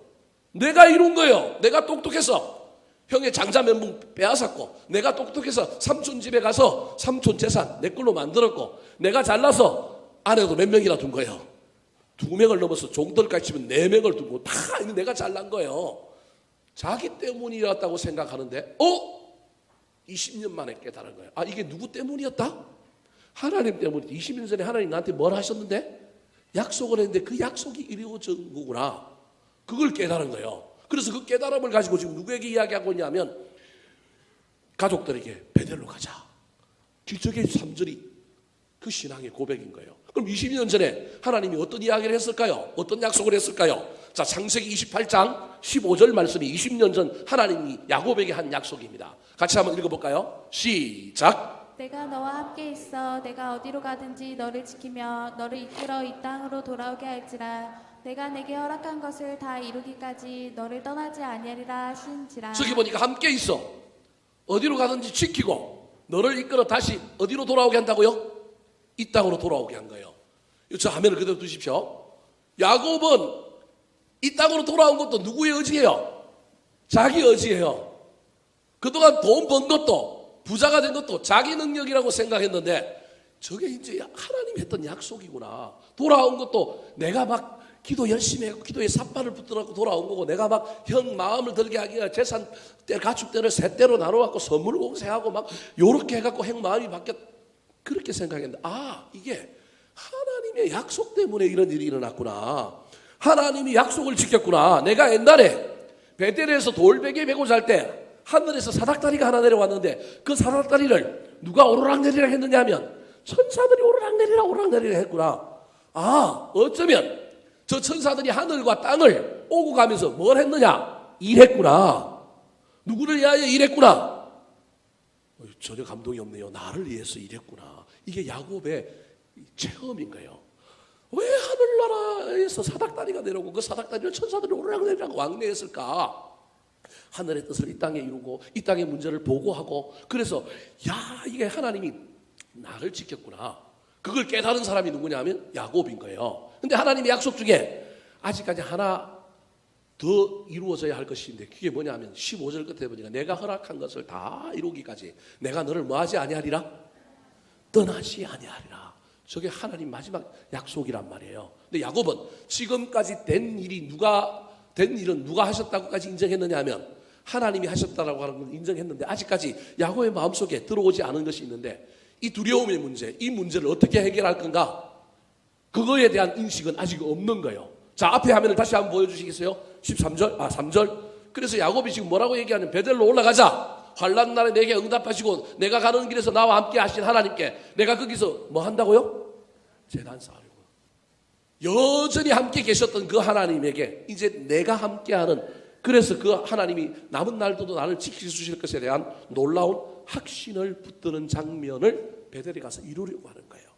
내가 이룬 거예요. 내가 똑똑해서 형의 장자 면봉 빼앗았고, 내가 똑똑해서 삼촌 집에 가서 삼촌 재산 내 걸로 만들었고, 내가 잘나서 아내도 몇 명이나 둔 거예요. 2명을 넘어서 종들까지 치면 4명을 두고 다 내가 잘난 거예요. 자기 때문이었다고 생각하는데 20년 만에 깨달은 거예요. 아, 이게 누구 때문이었다? 하나님 때문이다. 20년 전에 하나님 나한테 뭘 하셨는데? 약속을 했는데 그 약속이 이루어진 거구나. 그걸 깨달은 거예요. 그래서 그 깨달음을 가지고 지금 누구에게 이야기하고 있냐면 가족들에게 베델로 가자. 기적의 3절이 그 신앙의 고백인 거예요. 그럼 22년 전에 하나님이 어떤 이야기를 했을까요? 어떤 약속을 했을까요? 자, 창세기 28장 15절 말씀이 20년 전 하나님이 야곱에게 한 약속입니다. 같이 한번 읽어볼까요? 시작. 내가 너와 함께 있어 내가 어디로 가든지 너를 지키며 너를 이끌어 이 땅으로 돌아오게 할지라. 내가 내게 허락한 것을 다 이루기까지 너를 떠나지 아니하리라 하신지라. 저기 보니까 함께 있어. 어디로 가든지 지키고 너를 이끌어 다시 어디로 돌아오게 한다고요? 이 땅으로 돌아오게 한 거예요. 저 화면을 그대로 두십시오. 야곱은 이 땅으로 돌아온 것도 누구의 의지예요? 자기 의지예요. 그동안 돈 번 것도 부자가 된 것도 자기 능력이라고 생각했는데 저게 이제 하나님이 했던 약속이구나. 돌아온 것도 내가 막 기도 열심히 하고 기도에 삿발을 붙들고 돌아온 거고, 내가 막 형 마음을 들게 하기 위해 재산 가축대를 3대로 나눠갖고 선물 공세하고 막 요렇게 해갖고 형 마음이 바뀌었. 그렇게 생각했는데 이게 하나님의 약속 때문에 이런 일이 일어났구나. 하나님이 약속을 지켰구나. 내가 옛날에 베델에서 돌베개 메고 잘 때 하늘에서 사닥다리가 하나 내려왔는데 그 사닥다리를 누가 오르락내리락 했느냐 하면 천사들이 오르락내리락 했구나. 어쩌면 저 천사들이 하늘과 땅을 오고 가면서 뭘 했느냐? 일했구나. 누구를 위하여 일했구나. 전혀 감동이 없네요. 나를 위해서 일했구나. 이게 야곱의 체험인 거예요. 왜 하늘나라에서 사닥다리가 내려오고 그 사닥다리를 천사들이 오르락내리락 왕래했을까? 하늘의 뜻을 이 땅에 이루고 이 땅의 문제를 보고하고, 그래서 이게 하나님이 나를 지켰구나. 그걸 깨달은 사람이 누구냐면 야곱인 거예요. 근데 하나님의 약속 중에 아직까지 하나 더 이루어져야 할 것이 있는데 그게 뭐냐면 15절 끝에 보니까 내가 허락한 것을 다 이루기까지 내가 너를 뭐하지 아니하리라? 떠나지 아니하리라. 저게 하나님 마지막 약속이란 말이에요. 근데 야곱은 지금까지 된 일은 누가 하셨다고까지 인정했느냐 하면 하나님이 하셨다라고 하는 건 인정했는데 아직까지 야곱의 마음속에 들어오지 않은 것이 있는데, 이 두려움의 문제, 이 문제를 어떻게 해결할 건가? 그거에 대한 인식은 아직 없는 거예요. 자, 앞에 화면을 다시 한번 보여주시겠어요? 3절. 그래서 야곱이 지금 뭐라고 얘기하냐면 베델로 올라가자. 환난 날에 내게 응답하시고 내가 가는 길에서 나와 함께 하신 하나님께 내가 거기서 뭐 한다고요? 제단 쌓으려고. 여전히 함께 계셨던 그 하나님에게 이제 내가 함께하는, 그래서 그 하나님이 남은 날도 나를 지켜주실 것에 대한 놀라운 확신을 붙드는 장면을 베델에 가서 이루려고 하는 거예요.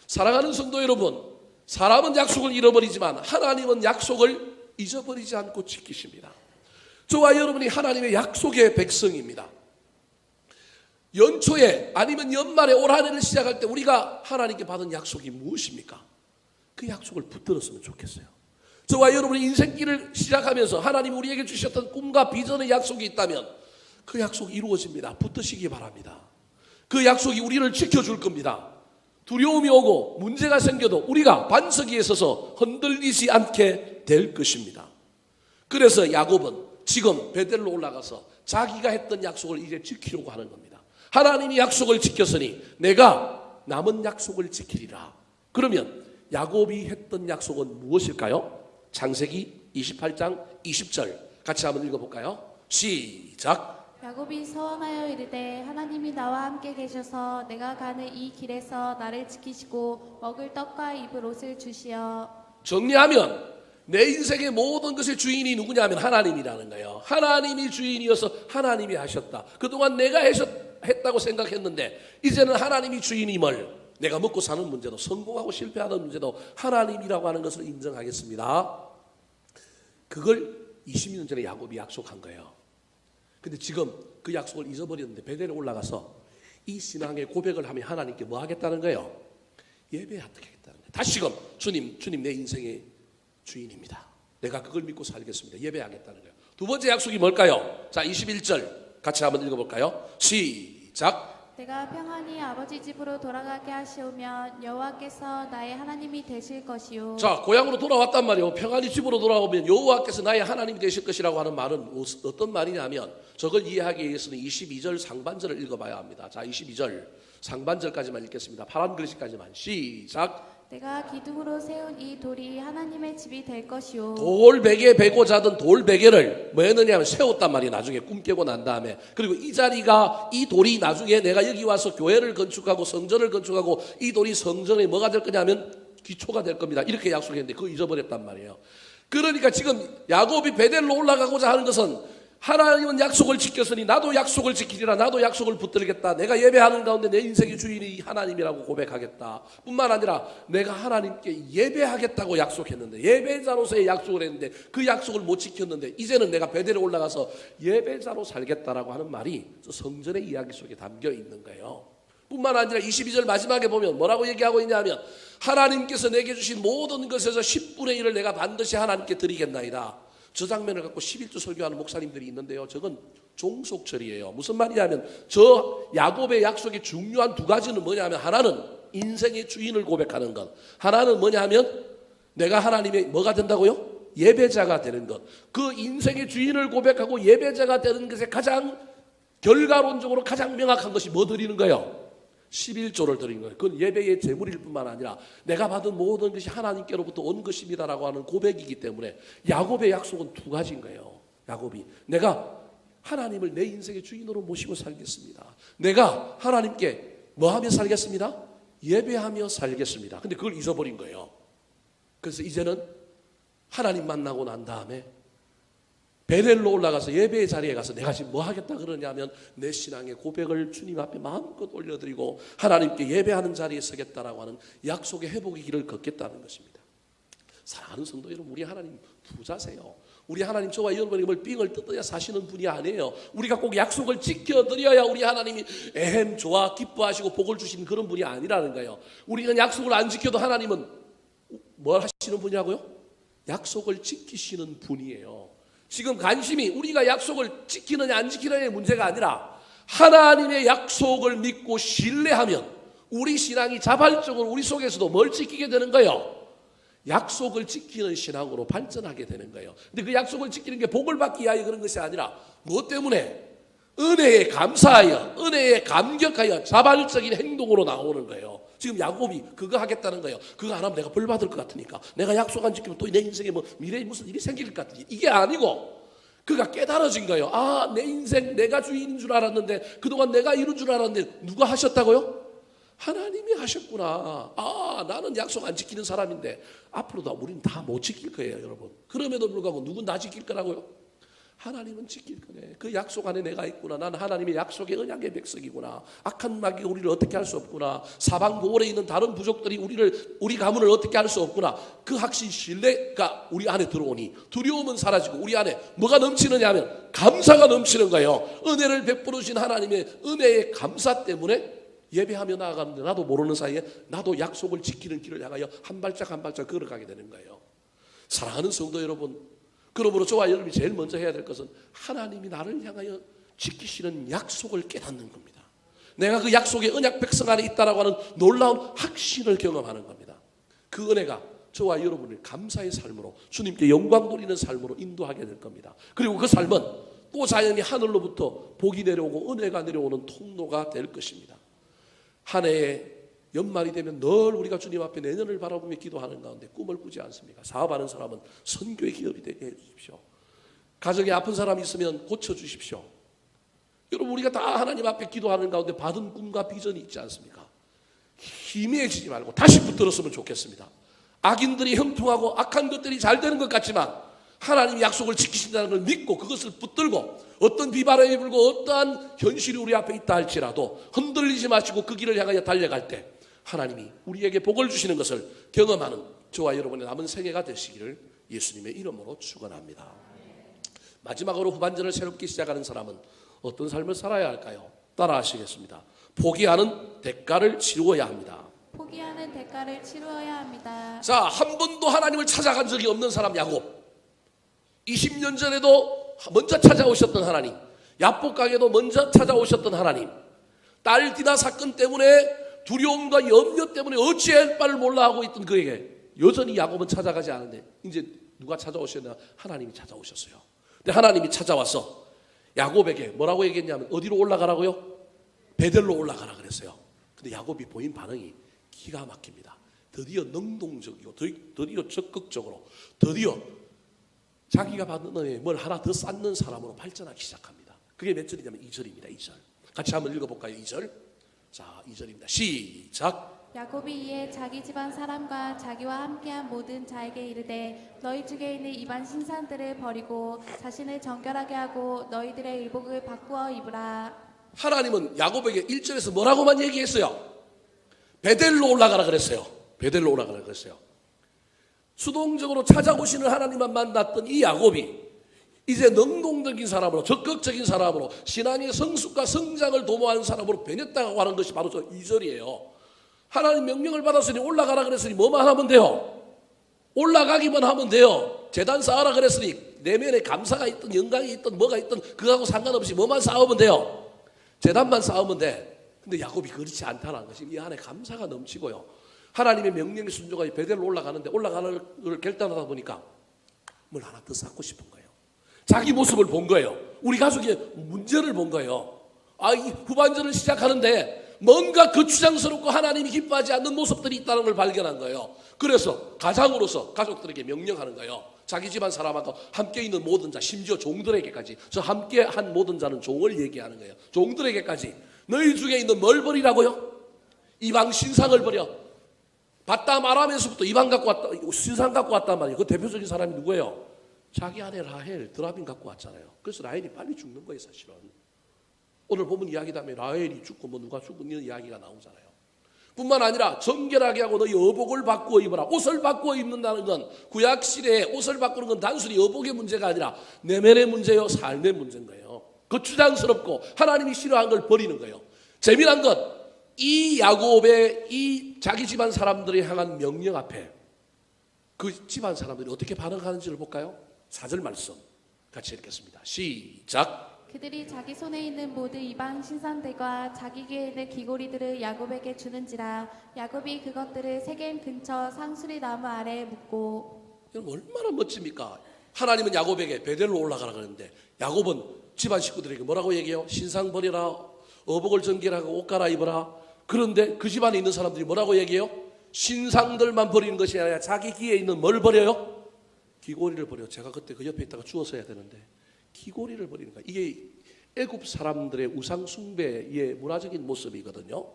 사랑하는 성도 여러분, 사람은 약속을 잃어버리지만 하나님은 약속을 잊어버리지 않고 지키십니다. 저와 여러분이 하나님의 약속의 백성입니다. 연초에 아니면 연말에 올 한 해를 시작할 때 우리가 하나님께 받은 약속이 무엇입니까? 그 약속을 붙들었으면 좋겠어요. 저와 여러분이 인생길을 시작하면서 하나님이 우리에게 주셨던 꿈과 비전의 약속이 있다면 그 약속이 이루어집니다. 붙드시기 바랍니다. 그 약속이 우리를 지켜줄 겁니다. 두려움이 오고 문제가 생겨도 우리가 반석 위에 서서 흔들리지 않게 될 것입니다. 그래서 야곱은 지금 베델로 올라가서 자기가 했던 약속을 이제 지키려고 하는 겁니다. 하나님이 약속을 지켰으니 내가 남은 약속을 지키리라. 그러면 야곱이 했던 약속은 무엇일까요? 창세기 28장 20절 같이 한번 읽어볼까요? 시작. 야곱이 서원하여 이르되 하나님이 나와 함께 계셔서 내가 가는 이 길에서 나를 지키시고 먹을 떡과 입을 옷을 주시어. 정리하면 내 인생의 모든 것의 주인이 누구냐면 하나님이라는 거예요. 하나님이 주인이어서 하나님이 하셨다. 그동안 내가 했다고 생각했는데 이제는 하나님이 주인임을, 내가 먹고 사는 문제도 성공하고 실패하는 문제도 하나님이라고 하는 것을 인정하겠습니다. 그걸 20년 전에 야곱이 약속한 거예요. 근데 지금 그 약속을 잊어버렸는데 베델에 올라가서 이 신앙의 고백을 하면 하나님께 뭐 하겠다는 거예요? 예배하겠다는 거예요. 다시금 주님 내 인생의 주인입니다. 내가 그걸 믿고 살겠습니다. 예배하겠다는 거예요. 두 번째 약속이 뭘까요? 자, 21절 같이 한번 읽어볼까요? 시작. 내가 평안히 아버지 집으로 돌아가게 하시오면 여호와께서 나의 하나님이 되실 것이요. 자, 고향으로 돌아왔단 말이에요. 평안히 집으로 돌아오면 여호와께서 나의 하나님이 되실 것이라고 하는 말은 어떤 말이냐면, 저걸 이해하기 위해서는 22절 상반절을 읽어봐야 합니다. 자, 22절 상반절까지만 읽겠습니다. 파란 글씨까지만. 시작. 내가 기둥으로 세운 이 돌이 하나님의 집이 될 것이요. 돌베개 베고 자던 돌베개를 뭐 했느냐면 세웠단 말이에요. 나중에 꿈 깨고 난 다음에. 그리고 이 자리가, 이 돌이 나중에 내가 여기 와서 교회를 건축하고 성전을 건축하고 이 돌이 성전에 뭐가 될 거냐면 기초가 될 겁니다. 이렇게 약속했는데 그거 잊어버렸단 말이에요. 그러니까 지금 야곱이 베델로 올라가고자 하는 것은, 하나님은 약속을 지켰으니 나도 약속을 지키리라. 나도 약속을 붙들겠다. 내가 예배하는 가운데 내 인생의 주인이 하나님이라고 고백하겠다. 뿐만 아니라 내가 하나님께 예배하겠다고 약속했는데, 예배자로서의 약속을 했는데 그 약속을 못 지켰는데, 이제는 내가 베델에 올라가서 예배자로 살겠다라고 하는 말이 성전의 이야기 속에 담겨 있는 거예요. 뿐만 아니라 22절 마지막에 보면 뭐라고 얘기하고 있냐면, 하나님께서 내게 주신 모든 것에서 10분의 1을 내가 반드시 하나님께 드리겠나이다. 저 장면을 갖고 11주 설교하는 목사님들이 있는데요, 저건 종속절이에요. 무슨 말이냐면, 저 야곱의 약속의 중요한 두 가지는 뭐냐면, 하나는 인생의 주인을 고백하는 것, 하나는 뭐냐 하면 내가 하나님의 뭐가 된다고요? 예배자가 되는 것. 그 인생의 주인을 고백하고 예배자가 되는 것에 가장 결과론적으로 가장 명확한 것이 뭐 드리는 거예요? 11조를 드린 거예요. 그건 예배의 제물일 뿐만 아니라 내가 받은 모든 것이 하나님께로부터 온 것입니다라고 하는 고백이기 때문에, 야곱의 약속은 두 가지인 거예요. 야곱이 내가 하나님을 내 인생의 주인으로 모시고 살겠습니다. 내가 하나님께 뭐 하며 살겠습니다? 예배하며 살겠습니다. 근데 그걸 잊어버린 거예요. 그래서 이제는 하나님 만나고 난 다음에 베델로 올라가서 예배의 자리에 가서 내가 지금 뭐 하겠다 그러냐면, 내 신앙의 고백을 주님 앞에 마음껏 올려드리고 하나님께 예배하는 자리에 서겠다라고 하는 약속의 회복의 길을 걷겠다는 것입니다. 사랑하는 성도 여러분, 우리 하나님 부자세요. 우리 하나님 저와 여러분이 뭘 삥을 뜯어야 사시는 분이 아니에요. 우리가 꼭 약속을 지켜드려야 우리 하나님이 에헴 좋아 기뻐하시고 복을 주시는 그런 분이 아니라는 거예요. 우리는 약속을 안 지켜도 하나님은 뭘 하시는 분이라고요? 약속을 지키시는 분이에요. 지금 관심이 우리가 약속을 지키느냐 안 지키느냐의 문제가 아니라, 하나님의 약속을 믿고 신뢰하면 우리 신앙이 자발적으로 우리 속에서도 뭘 지키게 되는 거예요? 약속을 지키는 신앙으로 발전하게 되는 거예요. 근데 그 약속을 지키는 게 복을 받기 위하여 그런 것이 아니라, 무엇 때문에? 은혜에 감사하여, 은혜에 감격하여 자발적인 행동으로 나오는 거예요. 지금 야곱이 그거 하겠다는 거예요. 그거 안 하면 내가 벌 받을 것 같으니까, 내가 약속 안 지키면 또 내 인생에 뭐 미래에 무슨 일이 생길 것 같으니, 이게 아니고 그가 깨달아진 거예요. 아, 내 인생 내가 주인인 줄 알았는데, 그동안 내가 이룬 줄 알았는데 누가 하셨다고요? 하나님이 하셨구나. 아, 나는 약속 안 지키는 사람인데 앞으로도 우리는 다 못 지킬 거예요, 여러분. 그럼에도 불구하고 누군 다 지킬 거라고요? 하나님은 지킬 거네. 그 약속 안에 내가 있구나. 난 하나님의 약속의 언약의 백성이구나. 악한 마귀가 우리를 어떻게 할 수 없구나. 사방 고을에 있는 다른 부족들이 우리 가문을 어떻게 할 수 없구나. 그 확신 신뢰가 우리 안에 들어오니 두려움은 사라지고 우리 안에 뭐가 넘치느냐 하면 감사가 넘치는 거예요. 은혜를 베풀으신 하나님의 은혜의 감사 때문에 예배하며 나아가는데, 나도 모르는 사이에 나도 약속을 지키는 길을 향하여 한 발짝 한 발짝 걸어가게 되는 거예요. 사랑하는 성도 여러분, 그러므로 저와 여러분이 제일 먼저 해야 될 것은 하나님이 나를 향하여 지키시는 약속을 깨닫는 겁니다. 내가 그 약속의 언약 백성 안에 있다라고 하는 놀라운 확신을 경험하는 겁니다. 그 은혜가 저와 여러분을 감사의 삶으로, 주님께 영광 돌리는 삶으로 인도하게 될 겁니다. 그리고 그 삶은 또 자연히 하늘로부터 복이 내려오고 은혜가 내려오는 통로가 될 것입니다. 한 해에 연말이 되면 늘 우리가 주님 앞에 내년을 바라보며 기도하는 가운데 꿈을 꾸지 않습니까? 사업하는 사람은 선교의 기업이 되게 해주십시오. 가정에 아픈 사람이 있으면 고쳐주십시오. 여러분, 우리가 다 하나님 앞에 기도하는 가운데 받은 꿈과 비전이 있지 않습니까? 희미해지지 말고 다시 붙들었으면 좋겠습니다. 악인들이 형통하고 악한 것들이 잘 되는 것 같지만 하나님이 약속을 지키신다는 걸 믿고 그것을 붙들고, 어떤 비바람이 불고 어떠한 현실이 우리 앞에 있다 할지라도 흔들리지 마시고 그 길을 향하여 달려갈 때 하나님이 우리에게 복을 주시는 것을 경험하는 저와 여러분의 남은 생애가 되시기를 예수님의 이름으로 축원합니다. 마지막으로 후반전을 새롭게 시작하는 사람은 어떤 삶을 살아야 할까요? 따라 하시겠습니다. 포기하는 대가를 치루어야 합니다. 포기하는 대가를 치루어야 합니다. 자, 한 번도 하나님을 찾아간 적이 없는 사람 야곱. 20년 전에도 먼저 찾아오셨던 하나님, 야복강에도 먼저 찾아오셨던 하나님, 딸 디나 사건 때문에 두려움과 염려 때문에 어찌할 바를 몰라 하고 있던 그에게 여전히 야곱은 찾아가지 않은데 이제 누가 찾아오셨냐? 하나님이 찾아오셨어요. 근데 하나님이 찾아와서 야곱에게 뭐라고 얘기했냐면 어디로 올라가라고요? 베델로 올라가라 그랬어요. 근데 야곱이 보인 반응이 기가 막힙니다. 드디어 능동적이고 드디어 적극적으로 드디어 자기가 받는 은혜에 뭘 하나 더 쌓는 사람으로 발전하기 시작합니다. 그게 몇 절이냐면 2절입니다. 2절. 같이 한번 읽어볼까요? 2절. 자, 2절입니다. 시작. 야곱이 이에 자기 집안 사람과 자기와 함께한 모든 자에게 이르되 너희 중에 있는 이방 신상들을 버리고 자신을 정결하게 하고 너희들의 의복을 바꾸어 입으라. 하나님은 야곱에게 1절에서 뭐라고만 얘기했어요? 베델로 올라가라 그랬어요. 베델로 올라가라 그랬어요. 수동적으로 찾아오시는 하나님만 만났던 이 야곱이 이제 능동적인 사람으로, 적극적인 사람으로, 신앙의 성숙과 성장을 도모하는 사람으로 변했다고 하는 것이 바로 저 2절이에요. 하나님 명령을 받았으니 올라가라 그랬으니 뭐만 하면 돼요? 올라가기만 하면 돼요. 제단 쌓아라 그랬으니 내면에 감사가 있든 영광이 있든 뭐가 있든 그거하고 상관없이 뭐만 쌓으면 돼요. 제단만 쌓으면 돼. 근데 야곱이 그렇지 않다는 것이 이 안에 감사가 넘치고요. 하나님의 명령에 순종하여 베델로 올라가는데 올라가는 걸 결단하다 보니까 뭘 하나 더 쌓고 싶은 거예요. 자기 모습을 본 거예요. 우리 가족의 문제를 본 거예요. 이 후반전을 시작하는데 뭔가 거추장스럽고 하나님이 기뻐하지 않는 모습들이 있다는 걸 발견한 거예요. 그래서 가장으로서 가족들에게 명령하는 거예요. 자기 집안 사람하고 함께 있는 모든 자, 심지어 종들에게까지, 저 함께 한 모든 자는 종을 얘기하는 거예요. 종들에게까지 너희 중에 있는 뭘 버리라고요? 이방 신상을 버려. 바담 아람에서부터 이방 갖고 왔다, 신상 갖고 왔단 말이에요. 그 대표적인 사람이 누구예요? 자기 아내 라헬, 드라빈 갖고 왔잖아요. 그래서 라헬이 빨리 죽는 거예요, 사실은. 오늘 보면 이야기다음에 라헬이 죽고 뭐 누가 죽고 이런 이야기가 나오잖아요. 뿐만 아니라 정결하게 하고 너희 어복을 바꾸어 입어라. 옷을 바꾸어 입는다는 건 구약 시대에 옷을 바꾸는 건 단순히 어복의 문제가 아니라 내면의 문제요, 삶의 문제인 거예요. 거추장스럽고 하나님이 싫어한 걸 버리는 거예요. 재미난 건 이 야곱의 이 자기 집안 사람들이 향한 명령 앞에 그 집안 사람들이 어떻게 반응하는지를 볼까요? 4절 말씀 같이 읽겠습니다. 시작. 그들이 자기 손에 있는 모든 이방 신상들과 자기 귀에 있는 귀고리들을 야곱에게 주는지라 야곱이 그것들을 세겜 근처 상수리 나무 아래에 묻고. 여러분 얼마나 멋집니까? 하나님은 야곱에게 베델로 올라가라 그러는데 야곱은 집안 식구들에게 뭐라고 얘기해요? 신상 버리라, 어복을 정결하고 옷 갈아입어라. 그런데 그 집안에 있는 사람들이 뭐라고 얘기해요? 신상들만 버리는 것이 아니라 자기 귀에 있는 뭘 버려요? 귀고리를 버려요. 제가 그때 그 옆에 있다가 주웠어야 되는데 귀고리를 버리는 거야. 이게 애굽 사람들의 우상 숭배의 문화적인 모습이거든요.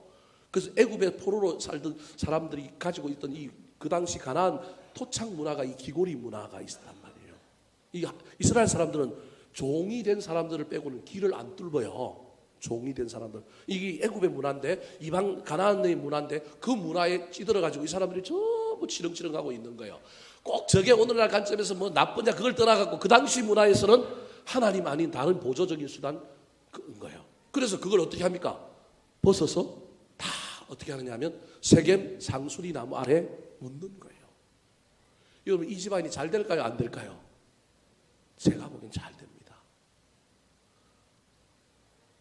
그래서 애굽의 포로로 살던 사람들이 가지고 있던 이 그 당시 가나안 토착 문화가 이 귀고리 문화가 있었단 말이에요. 이 이스라엘 사람들은 종이 된 사람들을 빼고는 길을 안 뚫어요. 종이 된 사람들. 이게 애굽의 문화인데 이방 가나안의 문화인데 그 문화에 찌들어 가지고 이 사람들이 전부 치렁치렁하고 있는 거예요. 꼭 저게 오늘날 관점에서 뭐 나쁘냐 그걸 떠나갖고 그 당시 문화에서는 하나님 아닌 다른 보조적인 수단인 거예요. 그래서 그걸 어떻게 합니까? 벗어서 다 어떻게 하느냐면 세겜 상수리 나무 아래 묻는 거예요. 여러분 이 집안이 잘 될까요? 안 될까요? 제가 보기엔 잘 됩니다.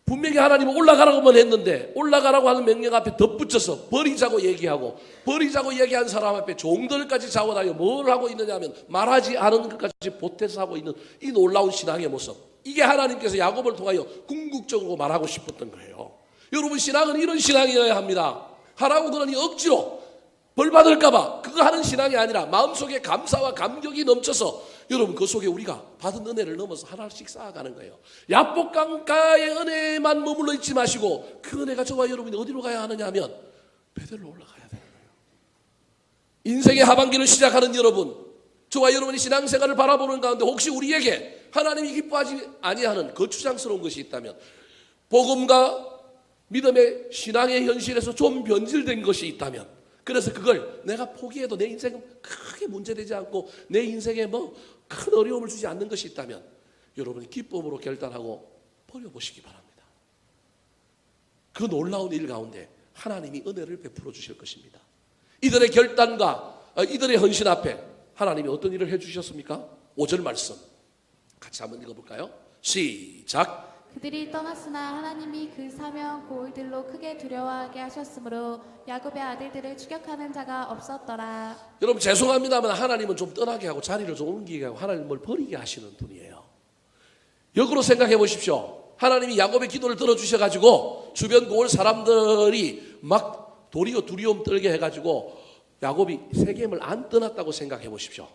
분명히 하나님은 올라가라고만 했는데 올라가라고 하는 명령 앞에 덧붙여서 버리자고 얘기하고 버리자고 얘기한 사람 앞에 종들까지 잡아다니고 뭘 하고 있느냐 하면 말하지 않은 것까지 보태서 하고 있는 이 놀라운 신앙의 모습. 이게 하나님께서 야곱을 통하여 궁극적으로 말하고 싶었던 거예요. 여러분 신앙은 이런 신앙이어야 합니다. 하라고 그러니 억지로 벌 받을까봐 그거 하는 신앙이 아니라 마음속에 감사와 감격이 넘쳐서 여러분 그 속에 우리가 받은 은혜를 넘어서 하나씩 쌓아가는 거예요. 야복강가의 은혜만 머물러 있지 마시고 그 은혜가 저와 여러분이 어디로 가야 하느냐 하면 베델로 올라가야 되는 거예요. 인생의 하반기를 시작하는 여러분, 저와 여러분이 신앙생활을 바라보는 가운데 혹시 우리에게 하나님이 기뻐하지 아니하는 거추장스러운 것이 있다면 복음과 믿음의 신앙의 현실에서 좀 변질된 것이 있다면 그래서 그걸 내가 포기해도 내 인생은 크게 문제되지 않고 내 인생에 뭐 큰 어려움을 주지 않는 것이 있다면 여러분이 기쁨으로 결단하고 버려보시기 바랍니다. 그 놀라운 일 가운데 하나님이 은혜를 베풀어 주실 것입니다. 이들의 결단과 이들의 헌신 앞에 하나님이 어떤 일을 해주셨습니까? 5절 말씀 같이 한번 읽어볼까요? 시작. 그들이 떠났으나 하나님이 그 사명 고을들로 크게 두려워하게 하셨으므로 야곱의 아들들을 추격하는 자가 없었더라. 여러분 죄송합니다만 하나님은 좀 떠나게 하고 자리를 좀 옮기게 하고 하나님을 버리게 하시는 분이에요. 역으로 생각해 보십시오. 하나님이 야곱의 기도를 들어주셔가지고 주변 고을 사람들이 막 도리어 두려움 떨게 해가지고 야곱이 세겜을 안 떠났다고 생각해 보십시오.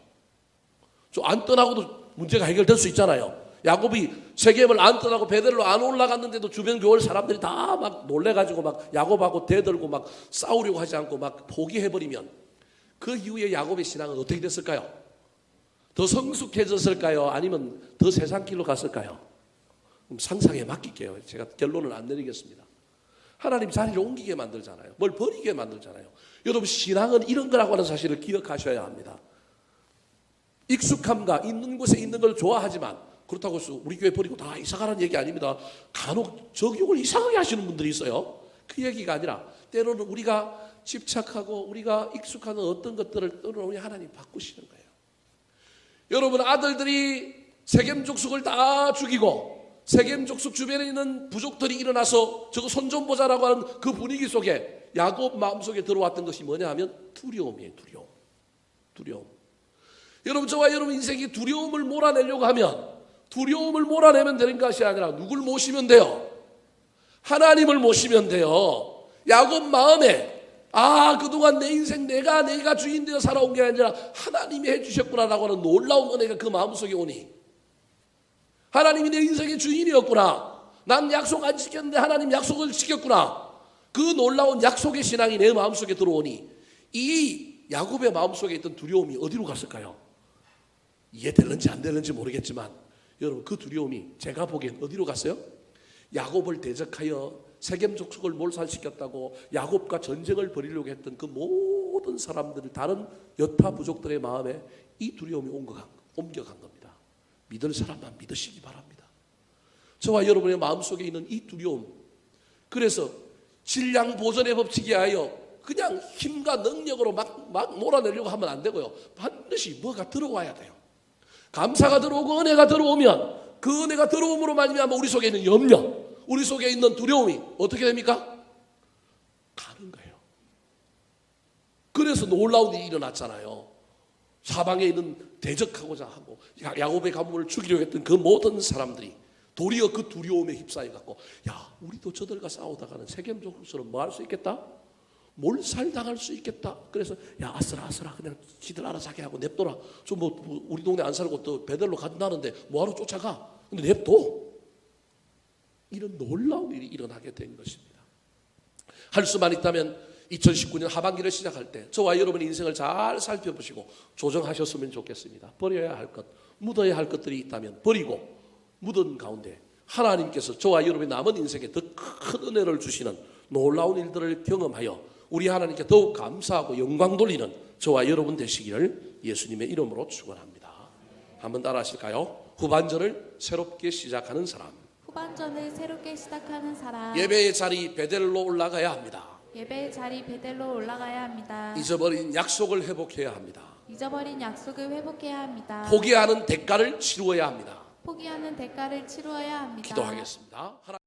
좀 안 떠나고도 문제가 해결될 수 있잖아요. 야곱이 세겜을 안 떠나고 베델로 안 올라갔는데도 주변 교회 사람들이 다 막 놀래가지고 막 야곱하고 대들고 막 싸우려고 하지 않고 막 포기해버리면 그 이후에 야곱의 신앙은 어떻게 됐을까요? 더 성숙해졌을까요? 아니면 더 세상 길로 갔을까요? 그럼 상상에 맡길게요. 제가 결론을 안 내리겠습니다. 하나님 자리를 옮기게 만들잖아요. 뭘 버리게 만들잖아요. 여러분 신앙은 이런 거라고 하는 사실을 기억하셔야 합니다. 익숙함과 있는 곳에 있는 걸 좋아하지만 그렇다고 해서 우리 교회 버리고 다 이사가라는 얘기 아닙니다. 간혹 적용을 이상하게 하시는 분들이 있어요. 그 얘기가 아니라 때로는 우리가 집착하고 우리가 익숙한 어떤 것들을 때로는 하나님 바꾸시는 거예요. 여러분 아들들이 세겜 족속을 다 죽이고 세겜 족속 주변에 있는 부족들이 일어나서 저거 손 좀 보자라고 하는 그 분위기 속에 야곱 마음속에 들어왔던 것이 뭐냐 하면 두려움이에요. 두려움. 여러분 저와 여러분 인생이 두려움을 몰아내려고 하면 두려움을 몰아내면 되는 것이 아니라 누굴 모시면 돼요? 하나님을 모시면 돼요. 야곱 마음에 그동안 내 인생 내가 주인 되어 살아온 게 아니라 하나님이 해주셨구나라고 하는 놀라운 은혜가 그 마음속에 오니 하나님이 내 인생의 주인이었구나. 난 약속 안 지켰는데 하나님 약속을 지켰구나. 그 놀라운 약속의 신앙이 내 마음속에 들어오니 이 야곱의 마음속에 있던 두려움이 어디로 갔을까요? 이해될는지 안 될는지 모르겠지만 여러분 그 두려움이 제가 보기엔 어디로 갔어요? 야곱을 대적하여 세겜 족속을 몰살시켰다고 야곱과 전쟁을 벌이려고 했던 그 모든 사람들 다른 여타 부족들의 마음에 이 두려움이 옮겨간 겁니다. 믿을 사람만 믿으시기 바랍니다. 저와 여러분의 마음속에 있는 이 두려움, 그래서 질량 보전의 법칙에 하여 그냥 힘과 능력으로 막 몰아내려고 하면 안 되고요. 반드시 뭐가 들어와야 돼요. 감사가 들어오고 은혜가 들어오면 그 은혜가 들어옴으로 말미암아 우리 속에 있는 염려, 우리 속에 있는 두려움이 어떻게 됩니까? 가는 거예요. 그래서 놀라운 일이 일어났잖아요. 사방에 있는 대적하고자 하고 야곱의 가문을 죽이려고 했던 그 모든 사람들이 도리어 그 두려움에 휩싸여 갖고 우리도 저들과 싸우다가는 세겜 족속처럼 뭐 할 수 있겠다? 몰살당할 수 있겠다. 그래서 아슬아슬아 그냥 지들 알아서 하게 하고 냅둬라. 좀 뭐 우리 동네 안 살고 또 베델로 간다는데 뭐하러 쫓아가? 근데 냅둬. 이런 놀라운 일이 일어나게 된 것입니다. 할 수만 있다면 2019년 하반기를 시작할 때 저와 여러분의 인생을 잘 살펴보시고 조정하셨으면 좋겠습니다. 버려야 할 것, 묻어야 할 것들이 있다면 버리고 묻은 가운데 하나님께서 저와 여러분의 남은 인생에 더 큰 은혜를 주시는 놀라운 일들을 경험하여 우리 하나님께 더욱 감사하고 영광 돌리는 저와 여러분 되시기를 예수님의 이름으로 축원합니다. 한번 따라 하실까요? 후반전을 새롭게 시작하는 사람. 후반전을 새롭게 시작하는 사람. 예배의 자리 베델로 올라가야 합니다. 예배의 자리 베델로 올라가야 합니다. 잊어버린 약속을 회복해야 합니다. 잊어버린 약속을 회복해야 합니다. 포기하는 대가를 치루어야 합니다. 포기하는 대가를 치루어야 합니다. 기도하겠습니다.